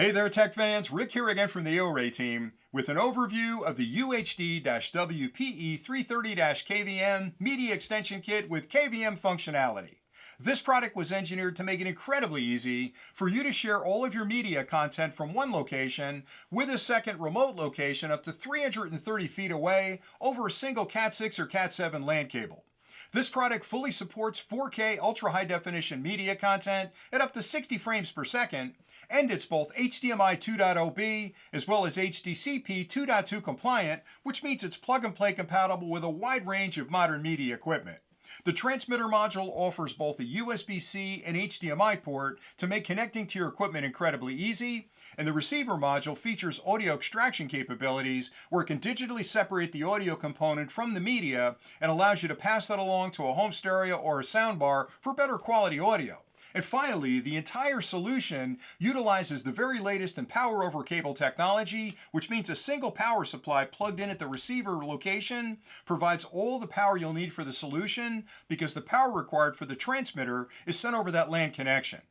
Hey there tech fans, Rick here again from the OREI team with an overview of the UHD-WPE330-KVM Media Extension Kit with KVM functionality. This product was engineered to make it incredibly easy for you to share all of your media content from one location with a second remote location up to 330 feet away over a single Cat6 or Cat7 LAN cable. This product fully supports 4K ultra high definition media content at up to 60 frames per second, and it's both HDMI 2.0B as well as HDCP 2.2 compliant, which means it's plug and play compatible with a wide range of modern media equipment. The transmitter module offers both a USB-C and HDMI port to make connecting to your equipment incredibly easy, and the receiver module features audio extraction capabilities where it can digitally separate the audio component from the media and allows you to pass that along to a home stereo or a soundbar for better quality audio. And finally, the entire solution utilizes the very latest in power over cable technology, which means a single power supply plugged in at the receiver location provides all the power you'll need for the solution because the power required for the transmitter is sent over that LAN connection.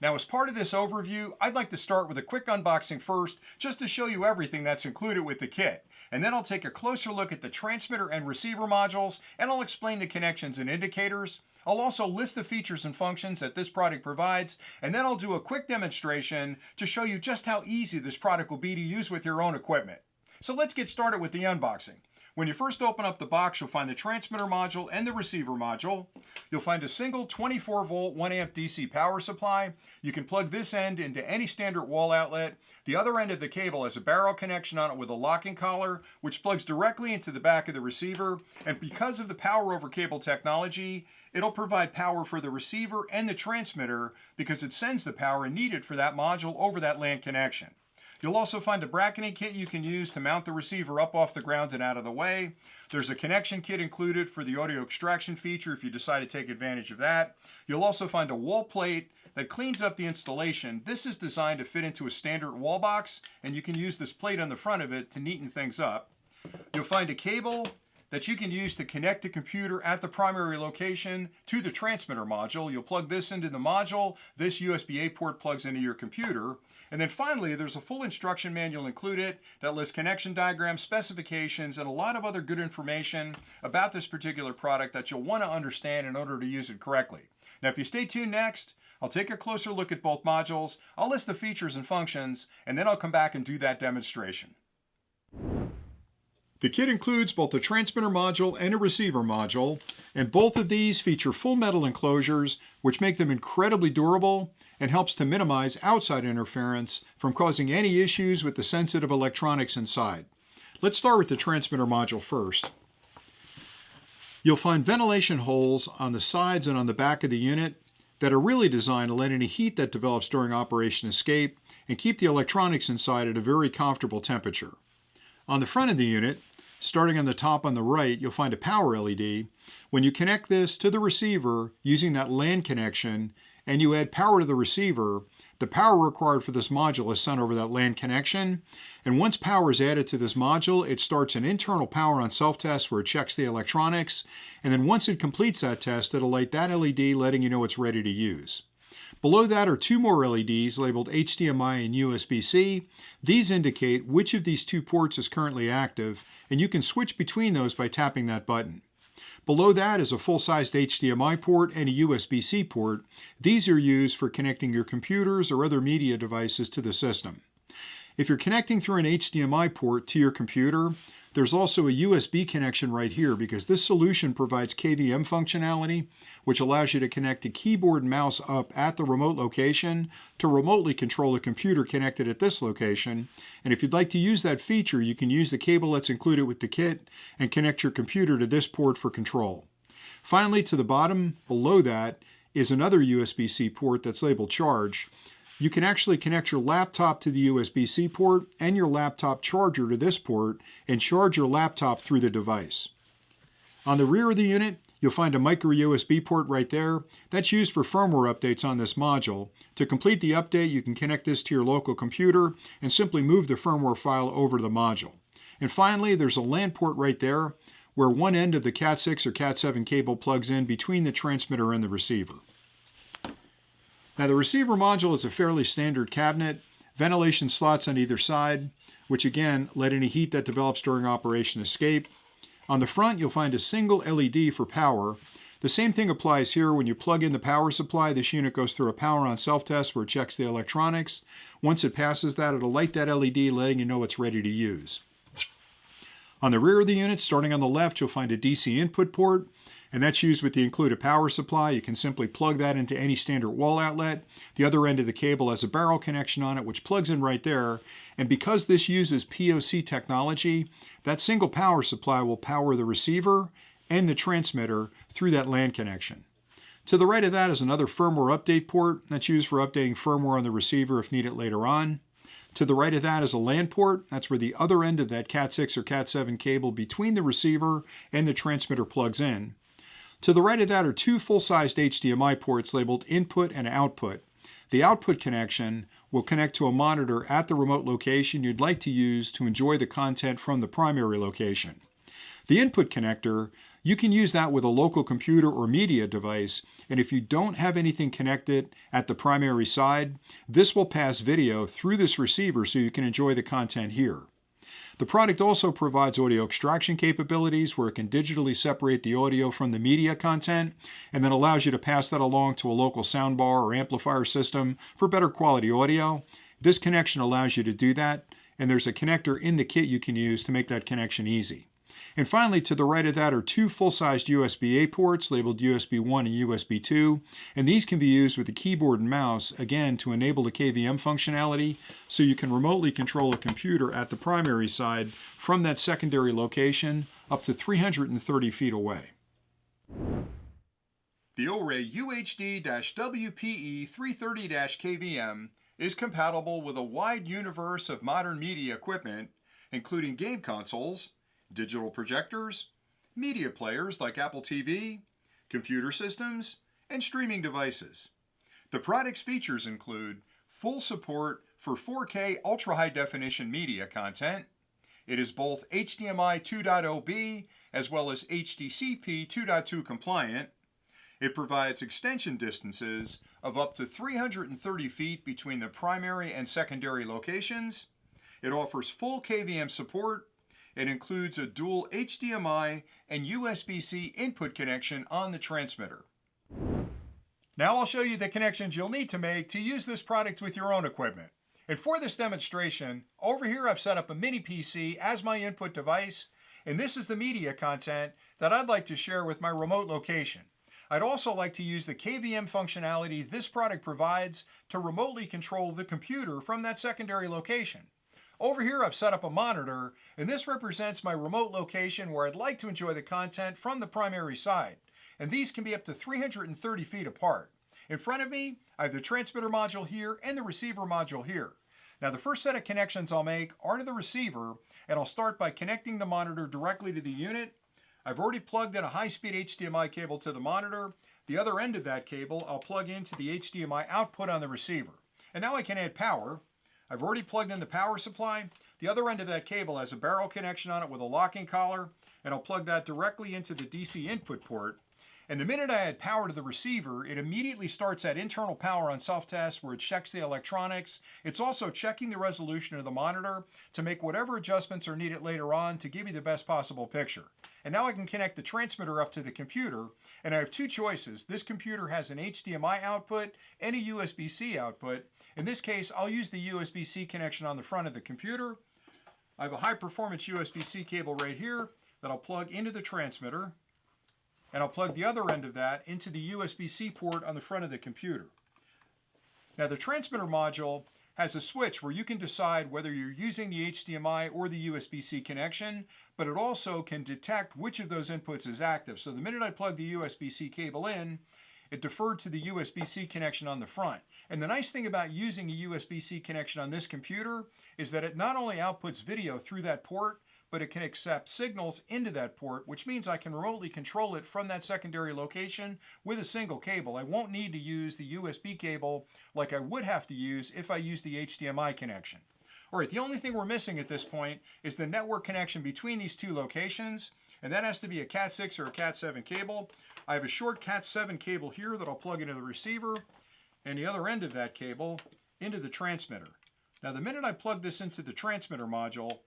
Now, as part of this overview, I'd like to start with a quick unboxing first, just to show you everything that's included with the kit. And then I'll take a closer look at the transmitter and receiver modules, and I'll explain the connections and indicators. I'll also list the features and functions that this product provides, and then I'll do a quick demonstration to show you just how easy this product will be to use with your own equipment. So let's get started with the unboxing. When you first open up the box, you'll find the transmitter module and the receiver module. You'll find a single 24 volt 1 amp DC power supply. You can plug this end into any standard wall outlet. The other end of the cable has a barrel connection on it with a locking collar, which plugs directly into the back of the receiver. And because of the power over cable technology, it'll provide power for the receiver and the transmitter because it sends the power needed for that module over that LAN connection. You'll also find a bracketing kit you can use to mount the receiver up off the ground and out of the way. There's a connection kit included for the audio extraction feature if you decide to take advantage of that. You'll also find a wall plate that cleans up the installation. This is designed to fit into a standard wall box, and you can use this plate on the front of it to neaten things up. You'll find a cable that you can use to connect the computer at the primary location to the transmitter module. You'll plug this into the module. This USB-A port plugs into your computer. And then finally, there's a full instruction manual included that lists connection diagrams, specifications, and a lot of other good information about this particular product that you'll want to understand in order to use it correctly. Now, if you stay tuned next, I'll take a closer look at both modules, I'll list the features and functions, and then I'll come back and do that demonstration. The kit includes both a transmitter module and a receiver module, and both of these feature full metal enclosures, which make them incredibly durable and helps to minimize outside interference from causing any issues with the sensitive electronics inside. Let's start with the transmitter module first. You'll find ventilation holes on the sides and on the back of the unit that are really designed to let any heat that develops during operation escape and keep the electronics inside at a very comfortable temperature. On the front of the unit, starting on the top on the right, you'll find a power LED. When you connect this to the receiver using that LAN connection and you add power to the receiver, the power required for this module is sent over that LAN connection. And once power is added to this module, it starts an internal power on self-test where it checks the electronics. And then once it completes that test, it'll light that LED letting you know it's ready to use. Below that are two more LEDs labeled HDMI and USB-C. These indicate which of these two ports is currently active, and you can switch between those by tapping that button. Below that is a full-sized HDMI port and a USB-C port. These are used for connecting your computers or other media devices to the system. If you're connecting through an HDMI port to your computer, there's also a USB connection right here because this solution provides KVM functionality, which allows you to connect a keyboard and mouse up at the remote location to remotely control a computer connected at this location. And if you'd like to use that feature, you can use the cable that's included with the kit and connect your computer to this port for control. Finally, to the bottom below that is another USB-C port that's labeled charge. You can actually connect your laptop to the USB-C port and your laptop charger to this port and charge your laptop through the device. On the rear of the unit, you'll find a micro USB port right there. That's used for firmware updates on this module. To complete the update, you can connect this to your local computer and simply move the firmware file over to the module. And finally, there's a LAN port right there where one end of the Cat6 or Cat7 cable plugs in between the transmitter and the receiver. Now the receiver module is a fairly standard cabinet. ventilation slots on either side, which again let any heat that develops during operation escape. On the front, you'll find a single LED for power. The same thing applies here. When you plug in the power supply, this unit goes through a power on self-test where it checks the electronics. Once it passes that, it'll light that LED, letting you know it's ready to use. On the rear of the unit, starting on the left, you'll find a DC input port, and that's used with the included power supply. You can simply plug that into any standard wall outlet. The other end of the cable has a barrel connection on it, which plugs in right there. And because this uses POC technology, that single power supply will power the receiver and the transmitter through that LAN connection. To the right of that is another firmware update port that's used for updating firmware on the receiver if needed later on. To the right of that is a LAN port. That's where the other end of that Cat6 or Cat7 cable between the receiver and the transmitter plugs in. To the right of that are two full-sized HDMI ports labeled input and output. The output connection will connect to a monitor at the remote location you'd like to use to enjoy the content from the primary location. The input connector, you can use that with a local computer or media device, and if you don't have anything connected at the primary side, this will pass video through this receiver so you can enjoy the content here. The product also provides audio extraction capabilities where it can digitally separate the audio from the media content and then allows you to pass that along to a local soundbar or amplifier system for better quality audio. This connection allows you to do that, and there's a connector in the kit you can use to make that connection easy. And finally, to the right of that are two full-sized USB-A ports labeled USB 1 and USB 2, and these can be used with the keyboard and mouse, again, to enable the KVM functionality, so you can remotely control a computer at the primary side from that secondary location up to 330 feet away. The OREI UHD-WPE 330-KVM is compatible with a wide universe of modern media equipment, including game consoles, digital projectors, media players like Apple TV, computer systems, and streaming devices. The product's features include full support for 4K ultra-high definition media content. It is both HDMI 2.0B as well as HDCP 2.2 compliant. It provides extension distances of up to 330 feet between the primary and secondary locations. It offers full KVM support. It includes a dual HDMI and USB-C input connection on the transmitter. Now I'll show you the connections you'll need to make to use this product with your own equipment. And for this demonstration, over here I've set up a mini PC as my input device, and this is the media content that I'd like to share with my remote location. I'd also like to use the KVM functionality this product provides to remotely control the computer from that secondary location. Over here I've set up a monitor, and this represents my remote location where I'd like to enjoy the content from the primary side. And these can be up to 330 feet apart. In front of me, I have the transmitter module here and the receiver module here. Now the first set of connections I'll make are to the receiver, and I'll start by connecting the monitor directly to the unit. I've already plugged in a high-speed HDMI cable to the monitor. The other end of that cable I'll plug into the HDMI output on the receiver. And now I can add power. I've already plugged in the power supply. The other end of that cable has a barrel connection on it with a locking collar, and I'll plug that directly into the DC input port. And the minute I add power to the receiver, it immediately starts that internal power on self-test where it checks the electronics. It's also checking the resolution of the monitor to make whatever adjustments are needed later on to give you the best possible picture. And now I can connect the transmitter up to the computer, and I have two choices. This computer has an HDMI output and a USB-C output. In this case, I'll use the USB-C connection on the front of the computer. I have a high-performance USB-C cable right here that I'll plug into the transmitter, and I'll plug the other end of that into the USB-C port on the front of the computer. Now the transmitter module has a switch where you can decide whether you're using the HDMI or the USB-C connection, but it also can detect which of those inputs is active. So the minute I plug the USB-C cable in, it deferred to the USB-C connection on the front. And the nice thing about using a USB-C connection on this computer is that it not only outputs video through that port, but it can accept signals into that port, which means I can remotely control it from that secondary location with a single cable. I won't need to use the USB cable like I would have to use if I use the HDMI connection. All right, the only thing we're missing at this point is the network connection between these two locations, and that has to be a Cat6 or a Cat7 cable. I have a short Cat7 cable here that I'll plug into the receiver, and the other end of that cable into the transmitter. Now the minute I plug this into the transmitter module,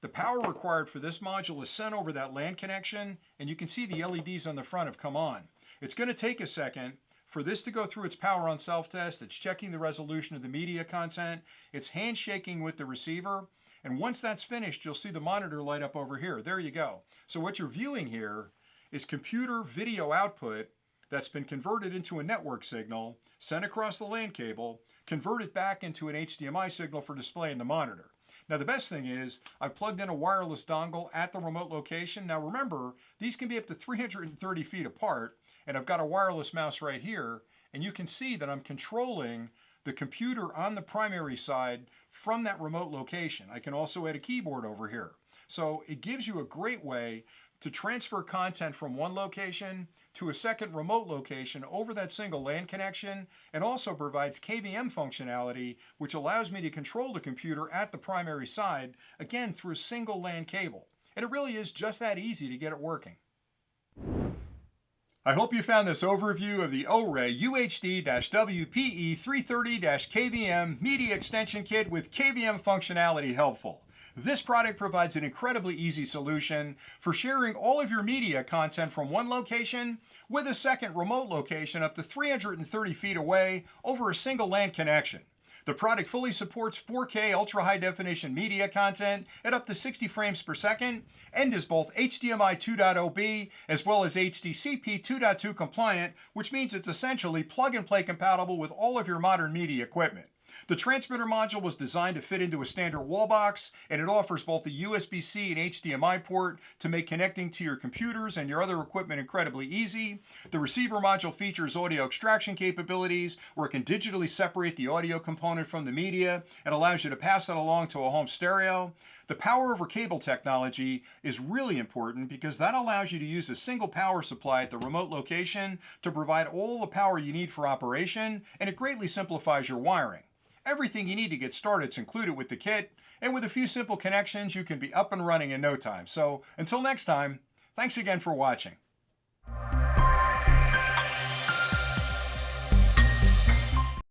the power required for this module is sent over that LAN connection, and you can see the LEDs on the front have come on. It's going to take a second for this to go through its power on self-test. It's checking the resolution of the media content. It's handshaking with the receiver. And once that's finished, you'll see the monitor light up over here. There you go. So what you're viewing here is computer video output that's been converted into a network signal, sent across the LAN cable, converted back into an HDMI signal for display in the monitor. Now the best thing is I plugged in a wireless dongle at the remote location. Now remember, these can be up to 330 feet apart, and I've got a wireless mouse right here, and you can see that I'm controlling the computer on the primary side from that remote location. I can also add a keyboard over here. So it gives you a great way to transfer content from one location to a second remote location over that single LAN connection, and also provides KVM functionality, which allows me to control the computer at the primary side, again through a single LAN cable. And it really is just that easy to get it working. I hope you found this overview of the OREI UHD-WPE330-KVM Media Extension Kit with KVM functionality helpful. This product provides an incredibly easy solution for sharing all of your media content from one location with a second remote location up to 330 feet away over a single LAN connection. The product fully supports 4K ultra-high definition media content at up to 60 frames per second and is both HDMI 2.0B as well as HDCP 2.2 compliant, which means it's essentially plug-and-play compatible with all of your modern media equipment. The transmitter module was designed to fit into a standard wall box, and it offers both the USB-C and HDMI port to make connecting to your computers and your other equipment incredibly easy. The receiver module features audio extraction capabilities where it can digitally separate the audio component from the media and allows you to pass that along to a home stereo. The power over cable technology is really important because that allows you to use a single power supply at the remote location to provide all the power you need for operation, and it greatly simplifies your wiring. Everything you need to get started is included with the kit, and with a few simple connections, you can be up and running in no time. So until next time, thanks again for watching.